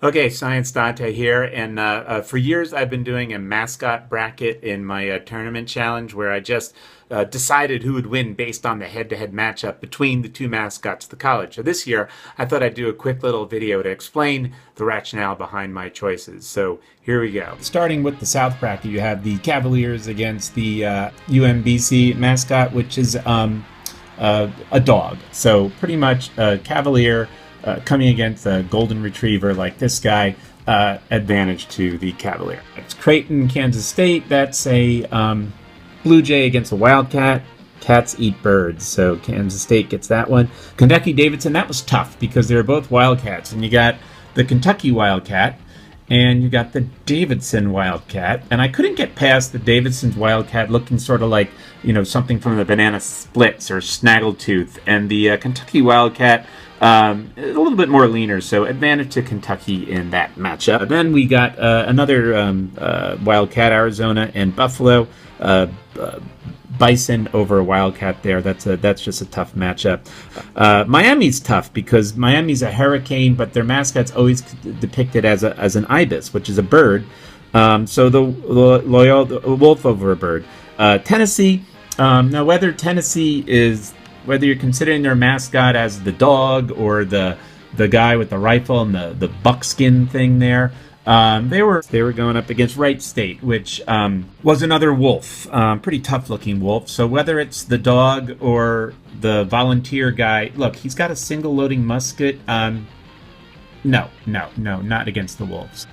Okay, Science Dante here, and for years I've been doing a mascot bracket in my tournament challenge where I just decided who would win based on the head-to-head matchup between the two mascots of the college. So this year I thought I'd do a quick little video to explain the rationale behind my choices. So here we go. Starting with the South bracket, you have the Cavaliers against the UMBC mascot, which is a dog. So pretty much Cavalier. Coming against a golden retriever like this guy, advantage to the Cavalier. It's Creighton, Kansas State. That's a Blue Jay against a Wildcat. Cats eat birds, so Kansas State gets that one. Kentucky Davidson, that was tough because they were both Wildcats, and you got the Kentucky Wildcat and you got the Davidson Wildcat, and I couldn't get past the Davidson's Wildcat looking sort of like, you know, something from the Banana Splits or Snaggletooth, and the Kentucky Wildcat a little bit more leaner, so advantage to Kentucky in that matchup. Then we got another Wildcat, Arizona and Buffalo. Bison over a Wildcat there. That's just a tough matchup. Miami's tough because Miami's a hurricane, but their mascot's always depicted as an ibis, which is a bird. So the wolf over a bird. Tennessee. Now whether you're considering their mascot as the dog or the guy with the rifle and the buckskin thing there, they were going up against Wright State, which was another wolf, pretty tough looking wolf. So whether it's the dog or the volunteer guy, look, he's got a single loading musket. No, not against the wolves.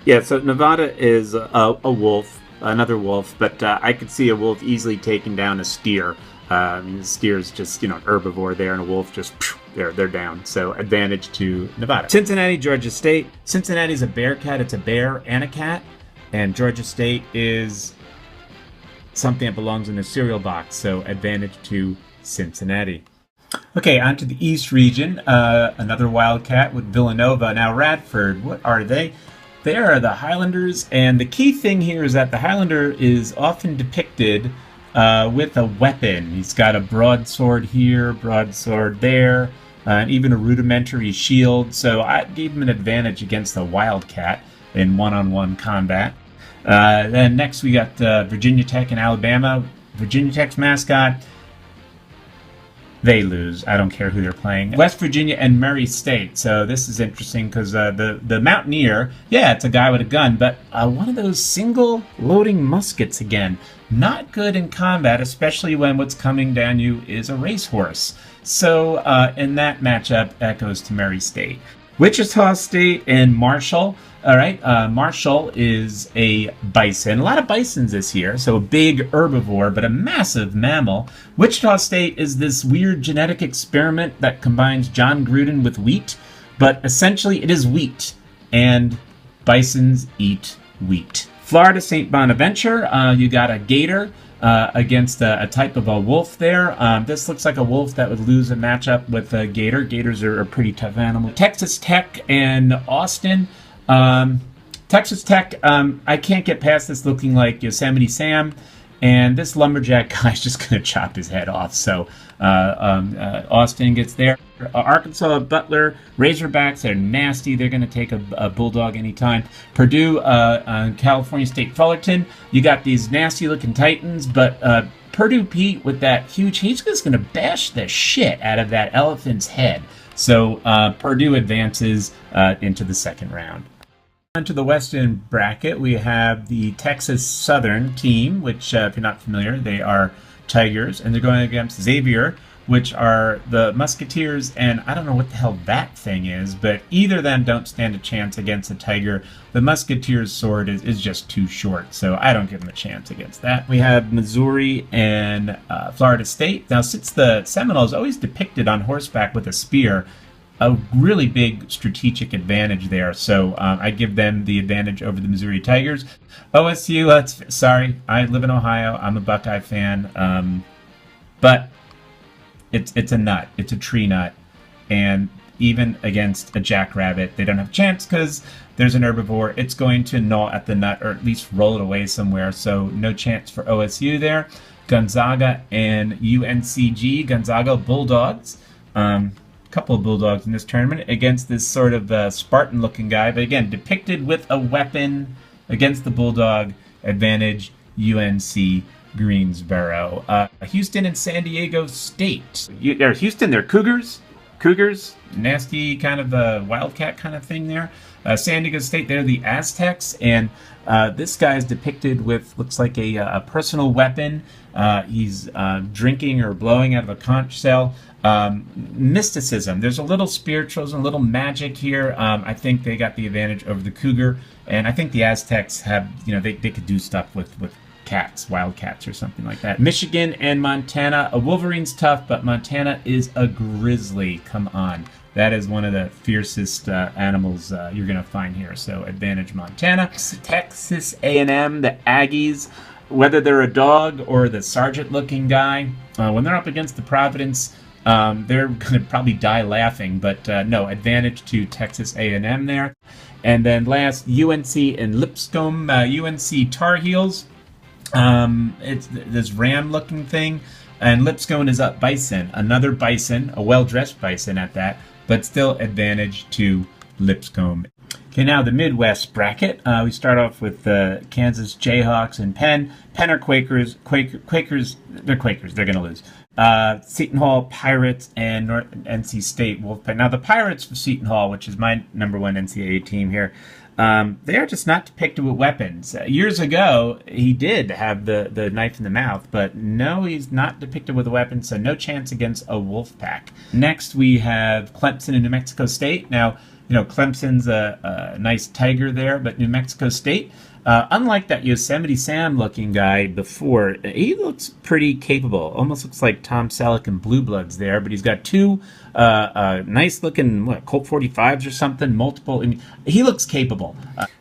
Yeah, so Nevada is a wolf, another wolf, but I could see a wolf easily taking down a steer. The steer's just, an herbivore there, and a wolf just, they're down. So advantage to Nevada. Cincinnati, Georgia State. Cincinnati's a bear cat. It's a bear and a cat. And Georgia State is something that belongs in a cereal box. So advantage to Cincinnati. Okay, on to the East region. Another Wildcat with Villanova. Now Radford, what are they? They are the Highlanders. And the key thing here is that the Highlander is often depicted with a weapon. He's got a broadsword here, broadsword there, and even a rudimentary shield. So I gave him an advantage against the Wildcat in one-on-one combat. Then next we got Virginia Tech and Alabama. Virginia Tech's mascot, they lose. I don't care who they're playing. West Virginia and Murray State. So this is interesting because the Mountaineer, yeah, it's a guy with a gun, but one of those single loading muskets again. Not good in combat, especially when what's coming down you is a racehorse. So in that matchup, that goes to Murray State. Wichita State and Marshall. All right, Marshall is a bison. A lot of bisons this year, so a big herbivore, but a massive mammal. Wichita State is this weird genetic experiment that combines John Gruden with wheat, but essentially it is wheat, and bisons eat wheat. Florida, St. Bonaventure, you got a gator against a type of a wolf there. This looks like a wolf that would lose a matchup with a gator. Gators are a pretty tough animal. Texas Tech and Austin. Texas Tech, I can't get past this looking like Yosemite Sam, and this lumberjack guy's just going to chop his head off. So Austin gets there. Arkansas, Butler, Razorbacks, they're nasty. They're going to take a bulldog anytime. Purdue, California State Fullerton. You got these nasty looking Titans, but Purdue Pete with that huge, he's just going to bash the shit out of that elephant's head. So Purdue advances into the second round. On to the Western bracket, we have the Texas Southern team, which, if you're not familiar, they are Tigers, and they're going against Xavier, which are the Musketeers, and I don't know what the hell that thing is, but either of them don't stand a chance against the Tiger. The Musketeers' sword is just too short, so I don't give them a chance against that. We have Missouri and Florida State. Now, since the Seminoles always depicted on horseback with a spear, a really big strategic advantage there, so I give them the advantage over the Missouri Tigers. OSU, sorry, I live in Ohio. I'm a Buckeye fan, but it's a nut. It's a tree nut, and even against a jackrabbit, they don't have a chance because there's an herbivore. It's going to gnaw at the nut or at least roll it away somewhere, so no chance for OSU there. Gonzaga and UNCG. Gonzaga Bulldogs. couple of bulldogs in this tournament against this sort of Spartan-looking guy, but again, depicted with a weapon against the bulldog. Advantage UNC Greensboro. Houston and San Diego State. Houston, they're Cougars. Nasty kind of a wildcat kind of thing there. San Diego State, they're the Aztecs, and this guy is depicted with, looks like a personal weapon. He's drinking or blowing out of a conch shell. Mysticism. There's a little spiritualism, a little magic here. I think they got the advantage over the Cougar, and I think the Aztecs have, they could do stuff with cats, wildcats or something like that. Michigan and Montana. A Wolverine's tough, but Montana is a grizzly. Come on. That is one of the fiercest animals you're going to find here. So advantage Montana. Texas A&M, the Aggies, whether they're a dog or the sergeant-looking guy, when they're up against the Providence, they're going to probably die laughing. But no, advantage to Texas A&M there. And then last, UNC and Lipscomb. UNC Tar Heels. It's this ram-looking thing, and Lipscomb is up bison, another bison, a well-dressed bison at that, but still advantage to Lipscomb. Okay, now the Midwest bracket. We start off with Kansas Jayhawks and Penn. Penn are Quakers. Quakers, they're Quakers. They're going to lose. Seton Hall Pirates and NC State Wolfpack. Now the Pirates for Seton Hall, which is my number one NCAA team here, they are just not depicted with weapons. Years ago, he did have the knife in the mouth, but no, he's not depicted with a weapon, so no chance against a wolf pack. Next, we have Clemson and New Mexico State. Now, Clemson's a nice tiger there, but New Mexico State, unlike that Yosemite Sam looking guy before, he looks pretty capable. Almost looks like Tom Selleck and Blue Bloods there, but he's got two nice looking Colt 45s or something, multiple. He looks capable.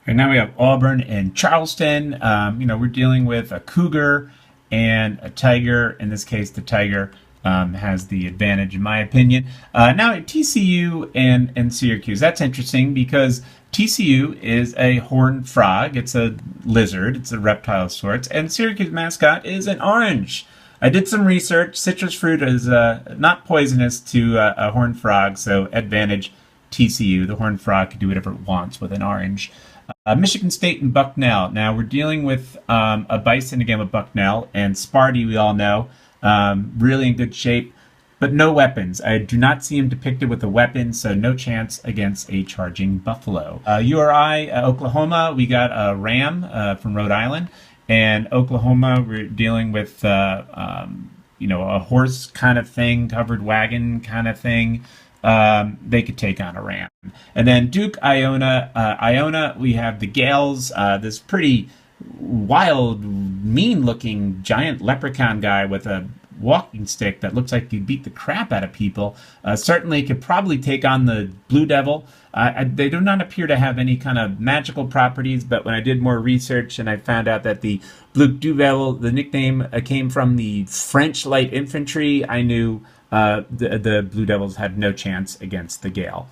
And now we have Auburn and Charleston. We're dealing with a cougar and a tiger. In this case, the tiger has the advantage, in my opinion. Now, TCU and Syracuse. That's interesting because TCU is a horned frog. It's a lizard. It's a reptile of sorts. And Syracuse mascot is an orange. I did some research. Citrus fruit is not poisonous to a horned frog, so advantage TCU. The horned frog can do whatever it wants with an orange. Michigan State and Bucknell. Now, we're dealing with a bison again with Bucknell, and Sparty, we all know. Really in good shape, but no weapons. I do not see him depicted with a weapon, so no chance against a charging buffalo. URI, Oklahoma, we got a ram from Rhode Island, and Oklahoma, we're dealing with a horse kind of thing, covered wagon kind of thing. They could take on a ram. And then Duke, Iona, we have the Gales, this pretty wild, mean-looking giant leprechaun guy with a walking stick that looks like he beat the crap out of people. Certainly could probably take on the Blue Devil. They do not appear to have any kind of magical properties, but when I did more research and I found out that the Blue Devil, the nickname came from the French light infantry, I knew the Blue Devils had no chance against the Gale.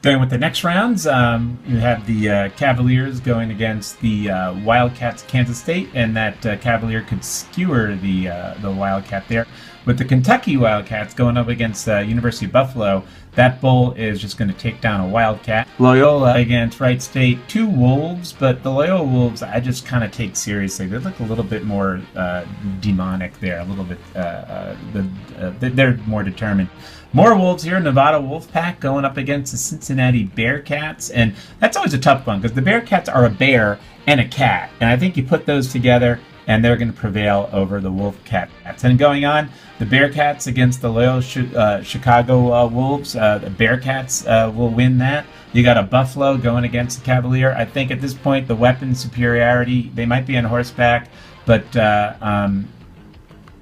Going with the next rounds, you have the Cavaliers going against the Wildcats, Kansas State, and that Cavalier could skewer the Wildcat there. With the Kentucky Wildcats going up against University of Buffalo, that bull is just going to take down a Wildcat. Loyola against Wright State, two Wolves, but the Loyola Wolves I just kind of take seriously. They look a little bit more demonic there, a little bit. They're more determined. More Wolves here, Nevada Wolfpack going up against the Cincinnati Bearcats, and that's always a tough one because the Bearcats are a bear and a cat, and I think you put those together and they're going to prevail over the Wolfcats. And going on, the Bearcats against the Loyal Chicago Wolves, the Bearcats will win that. You got a Buffalo going against the Cavalier. I think at this point the weapon superiority, they might be on horseback, but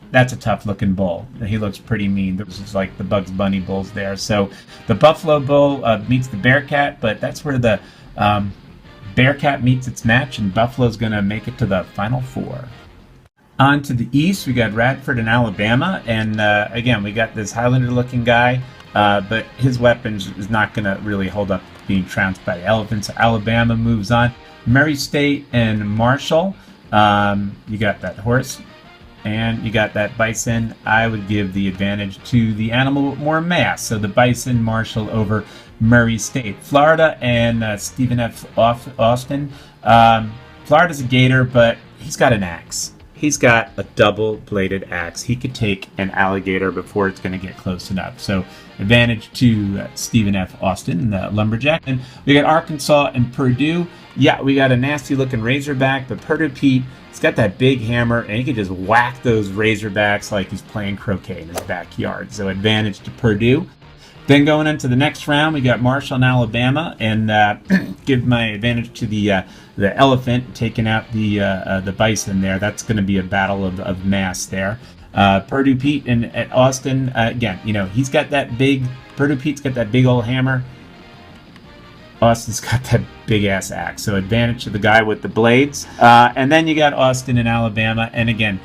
that's a tough-looking bull. He looks pretty mean. This is like the Bugs Bunny bulls there. So the Buffalo Bull meets the Bearcat, but that's where the Bearcat meets its match, and Buffalo's going to make it to the Final Four. On to the East, we got Radford and Alabama, and again, we got this Highlander-looking guy, but his weapons is not going to really hold up being trounced by the elephants. So Alabama moves on. Murray State and Marshall, you got that horse. and you got that bison, I would give the advantage to the animal with more mass. So the bison, Marshall over Murray State. Florida and Stephen F. Austin. Florida's a gator, but he's got an axe. He's got a double-bladed axe. He could take an alligator before it's going to get close enough. So advantage to Stephen F. Austin, the lumberjack. And we got Arkansas and Purdue. Yeah, we got a nasty-looking razorback, but Purdue Pete, he's got that big hammer, and he can just whack those razorbacks like he's playing croquet in his backyard. So advantage to Purdue. Then going into the next round, we got Marshall and Alabama, and give my advantage to the elephant, taking out the bison there. That's going to be a battle of mass there. Purdue Pete and at Austin, again, he's got that big. Purdue Pete's got that big old hammer. Austin's got that big ass axe. So advantage to the guy with the blades. And then you got Austin and Alabama, and again.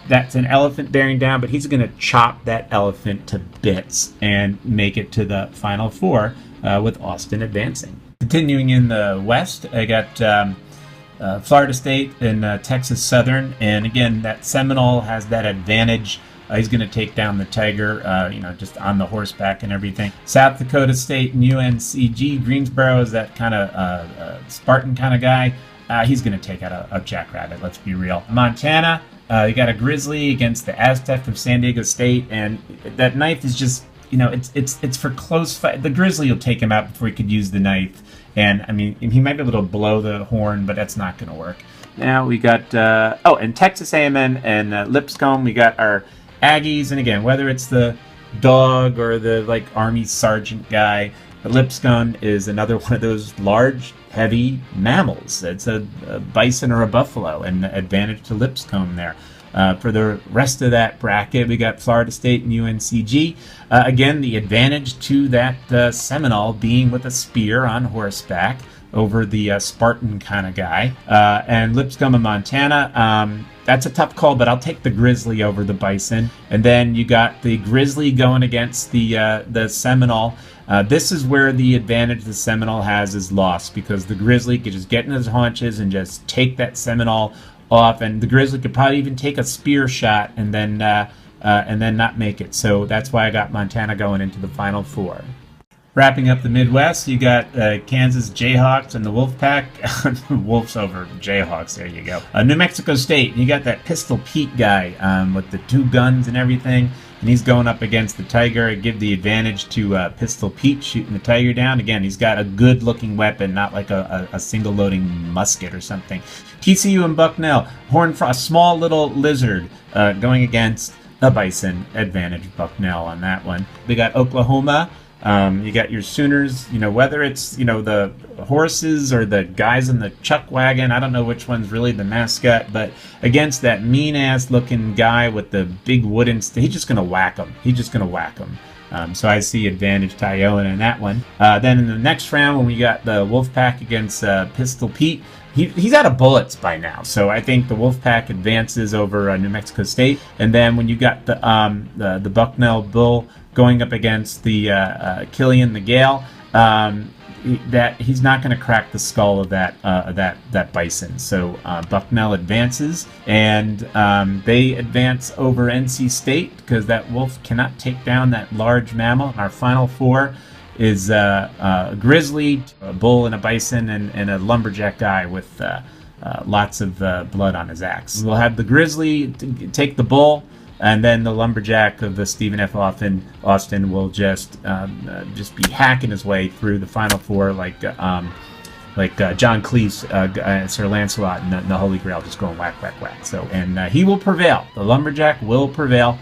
That's an elephant bearing down, but he's going to chop that elephant to bits and make it to the Final Four with Austin advancing. Continuing in the West, I got Florida State and Texas Southern, and again, that Seminole has that advantage. He's going to take down the Tiger, just on the horseback and everything. South Dakota State and UNCG. Greensboro is that kind of Spartan kind of guy. He's going to take out a jackrabbit, let's be real. Montana, you got a grizzly against the Aztec of San Diego State, and that knife is just, it's for close fight. The grizzly will take him out before he could use the knife, and I mean, he might be able to blow the horn, but that's not going to work. Now we got, and Texas A&M and Lipscomb, we got our Aggies, and again, whether it's the dog or the Army sergeant guy, Lipscomb is another one of those large, heavy mammals. It's a bison or a buffalo, and advantage to Lipscomb there. For the rest of that bracket, we got Florida State and UNCG. Again, the advantage to that Seminole being with a spear on horseback over the Spartan kind of guy. And Lipscomb and Montana, that's a tough call, but I'll take the grizzly over the bison. And then you got the grizzly going against the Seminole. This is where the advantage the Seminole has is lost, because the grizzly could just get in his haunches and just take that Seminole off, and the grizzly could probably even take a spear shot and then not make it. So that's why I got Montana going into the Final Four. Wrapping up the Midwest, you got Kansas Jayhawks and the Wolfpack. Wolves over Jayhawks, there you go. New Mexico State, you got that Pistol Pete guy with the 2 guns and everything, and he's going up against the Tiger. I give the advantage to Pistol Pete shooting the Tiger down. Again, he's got a good-looking weapon, not like a single-loading musket or something. TCU and Bucknell, a small little lizard going against the bison. Advantage Bucknell on that one. We got Oklahoma. You got your Sooners, whether it's, the horses or the guys in the chuck wagon. I don't know which one's really the mascot, but against that mean-ass looking guy with the big wooden he's just going to whack him. He's just going to whack him. So I see advantage to Iona in that one. Then in the next round, when we got the Wolfpack against Pistol Pete, he's out of bullets by now. So I think the Wolfpack advances over New Mexico State. And then when you got the Bucknell Bull going up against the Killian the Gale, that he's not going to crack the skull of that bison. So Bucknell advances, and they advance over NC State because that wolf cannot take down that large mammal. And our Final Four is a grizzly, a bull, and a bison, and a lumberjack guy with lots of blood on his axe. We'll have the grizzly take the bull, and then the lumberjack of the Stephen F. Austin will just be hacking his way through the Final Four like John Cleese, Sir Lancelot, and the Holy Grail, just going whack, whack, whack. So, and he will prevail. The lumberjack will prevail.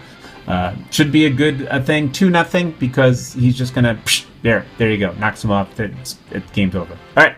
Should be a good thing. 2-0, because he's just gonna there you go, knocks him off. It game's over. All right.